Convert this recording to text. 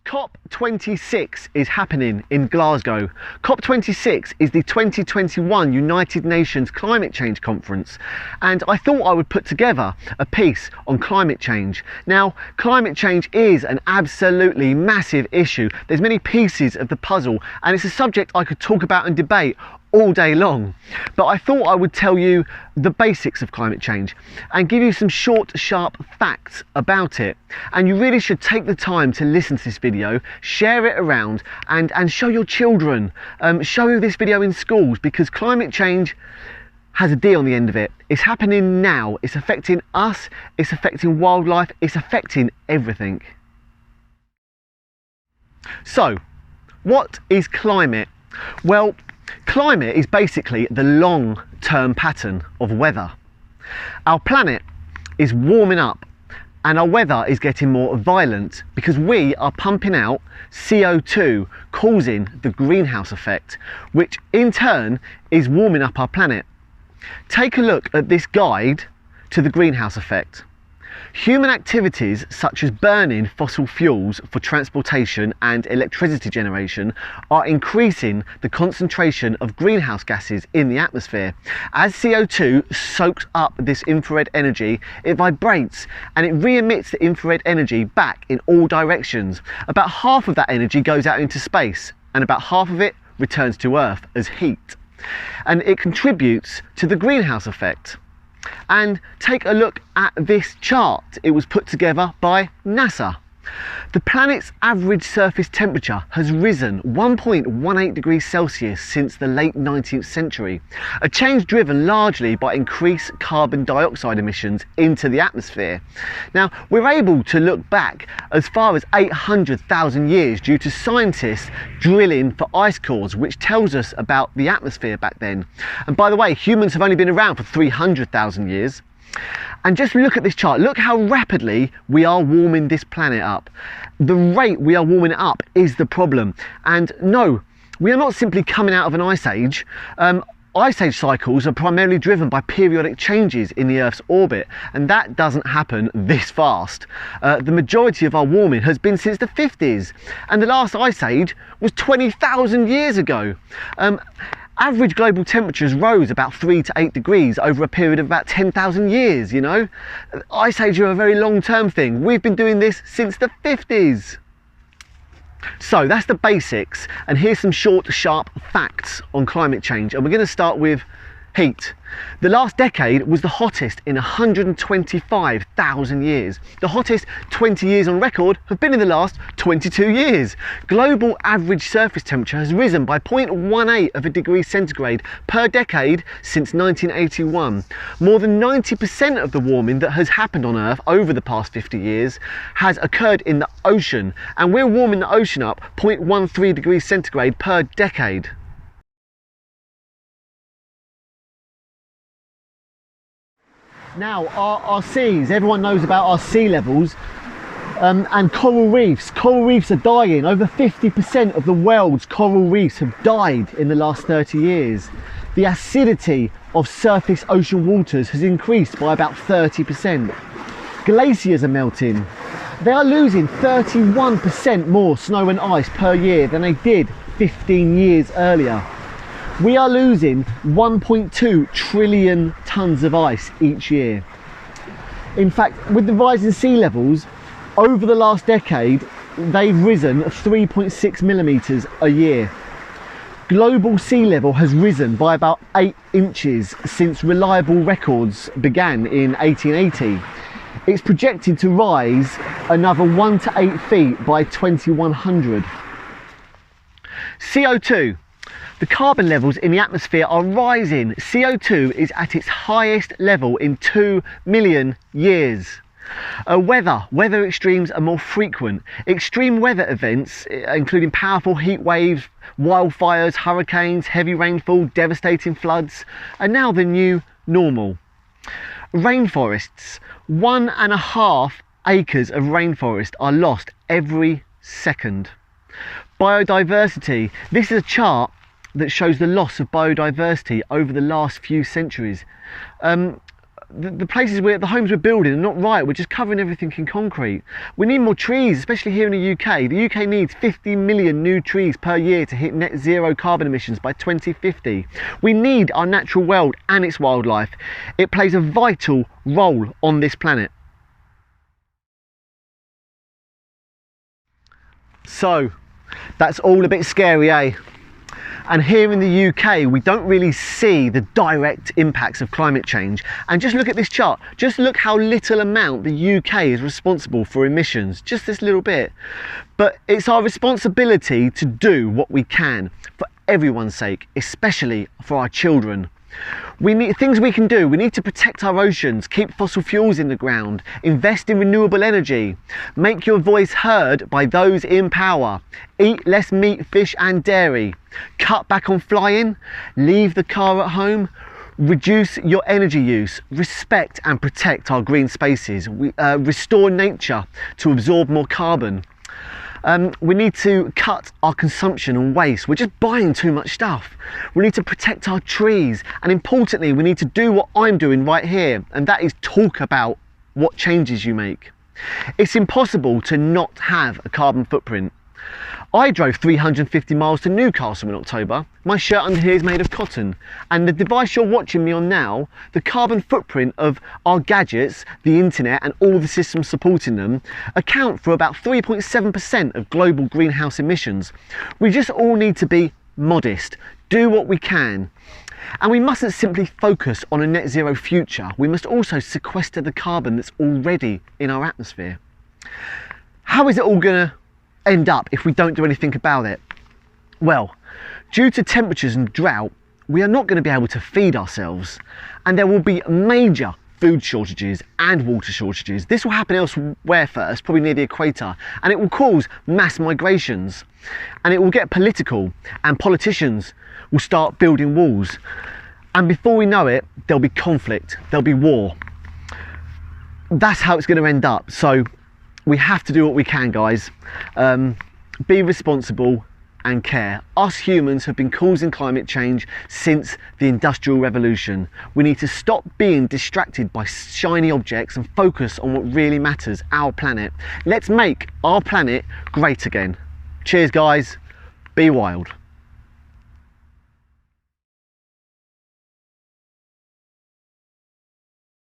COP26 is happening in Glasgow. COP26 is the 2021 United Nations Climate Change Conference, and I thought I would put together a piece on climate change. Now, climate change is an absolutely massive issue. There's many pieces of the puzzle, and it's a subject I could talk about and debate all day long, but I thought I would tell you the basics of climate change and give you some short, sharp facts about it. And you really should take the time to listen to this video, share it around, and show your children, show this video in schools, because climate change has a D on the end of it. It's happening now. It's affecting us, it's affecting wildlife, it's affecting everything. So, what is climate? Well, climate is basically the long-term pattern of weather. Our planet is warming up and our weather is getting more violent because we are pumping out CO2, causing the greenhouse effect, which in turn is warming up our planet. Take a look at this guide to the greenhouse effect. Human activities such as burning fossil fuels for transportation and electricity generation are increasing the concentration of greenhouse gases in the atmosphere. As CO2 soaks up this infrared energy, it vibrates and it re-emits the infrared energy back in all directions. About half of that energy goes out into space and about half of it returns to Earth as heat. And it contributes to the greenhouse effect. And take a look at this chart. It was put together by NASA. The planet's average surface temperature has risen 1.18 degrees Celsius since the late 19th century, a change driven largely by increased carbon dioxide emissions into the atmosphere. Now, we're able to look back as far as 800,000 years due to scientists drilling for ice cores, which tells us about the atmosphere back then. And by the way, humans have only been around for 300,000 years. And just look at this chart. Look how rapidly we are warming this planet up. The rate we are warming it up is the problem. And no, we are not simply coming out of an ice age. Ice age cycles are primarily driven by periodic changes in the Earth's orbit, and that doesn't happen this fast. The majority of our warming has been since the 50s, and the last ice age was 20,000 years ago. Average global temperatures rose about 3 to 8 degrees over a period of about 10,000 years, you know. Ice age are a very long-term thing. We've been doing this since the 50s. So that's the basics, and here's some short, sharp facts on climate change. And we're going to start with heat. The last decade was the hottest in 125,000 years. The hottest 20 years on record have been in the last 22 years. Global average surface temperature has risen by 0.18 of a degree centigrade per decade since 1981. More than 90% of the warming that has happened on Earth over the past 50 years has occurred in the ocean, and we're warming the ocean up 0.13 degrees centigrade per decade. Now, our seas, everyone knows about our sea levels, and coral reefs. Coral reefs are dying. Over 50% of the world's coral reefs have died in the last 30 years. The acidity of surface ocean waters has increased by about 30%. Glaciers are melting. They are losing 31% more snow and ice per year than they did 15 years earlier. We are losing 1.2 trillion tonnes of ice each year. In fact, with the rising sea levels, over the last decade, they've risen 3.6 millimetres a year. Global sea level has risen by about 8 inches since reliable records began in 1880. It's projected to rise another 1 to 8 feet by 2100. CO2. The carbon levels in the atmosphere are rising. CO2 is at its highest level in 2 million years. Weather extremes are more frequent. Extreme weather events, including powerful heat waves, wildfires, hurricanes, heavy rainfall, devastating floods, are now the new normal. Rainforests. 1.5 acres of rainforest are lost every second. Biodiversity. This is a chart that shows the loss of biodiversity over the last few centuries. the places the homes we're building are not right. We're just covering everything in concrete. We need more trees, especially here in the UK. The UK needs 50 million new trees per year to hit net zero carbon emissions by 2050. We need our natural world and its wildlife. It plays a vital role on this planet. So, that's all a bit scary, eh? And here in the UK, we don't really see the direct impacts of climate change. And just look at this chart. Just look how little amount the UK is responsible for emissions. Just this little bit. But it's our responsibility to do what we can for everyone's sake, especially for our children. We need things we can do. We need to protect our oceans, keep fossil fuels in the ground, invest in renewable energy, make your voice heard by those in power, eat less meat, fish and dairy, cut back on flying, leave the car at home, reduce your energy use, respect and protect our green spaces, restore nature to absorb more carbon. We need to cut our consumption and waste. We're just buying too much stuff. We need to protect our trees, and importantly, we need to do what I'm doing right here, and that is talk about what changes you make. It's impossible to not have a carbon footprint. I drove 350 miles to Newcastle in October. My shirt under here is made of cotton, and the device you're watching me on now, the carbon footprint of our gadgets, the internet and all the systems supporting them, account for about 3.7% of global greenhouse emissions. We just all need to be modest, do what we can. And we mustn't simply focus on a net zero future, we must also sequester the carbon that's already in our atmosphere. How is it all gonna end up if we don't do anything about it? Well, due to temperatures and drought, we are not going to be able to feed ourselves, and there will be major food shortages and water shortages. This will happen elsewhere first, probably near the equator, and it will cause mass migrations, and it will get political, and politicians will start building walls, and before we know it, there'll be conflict, there'll be war. That's how it's going to end up. So we have to do what we can, guys. Be responsible and care. Us humans have been causing climate change since the Industrial Revolution. We need to stop being distracted by shiny objects and focus on what really matters, our planet. Let's make our planet great again. Cheers, guys. Be wild.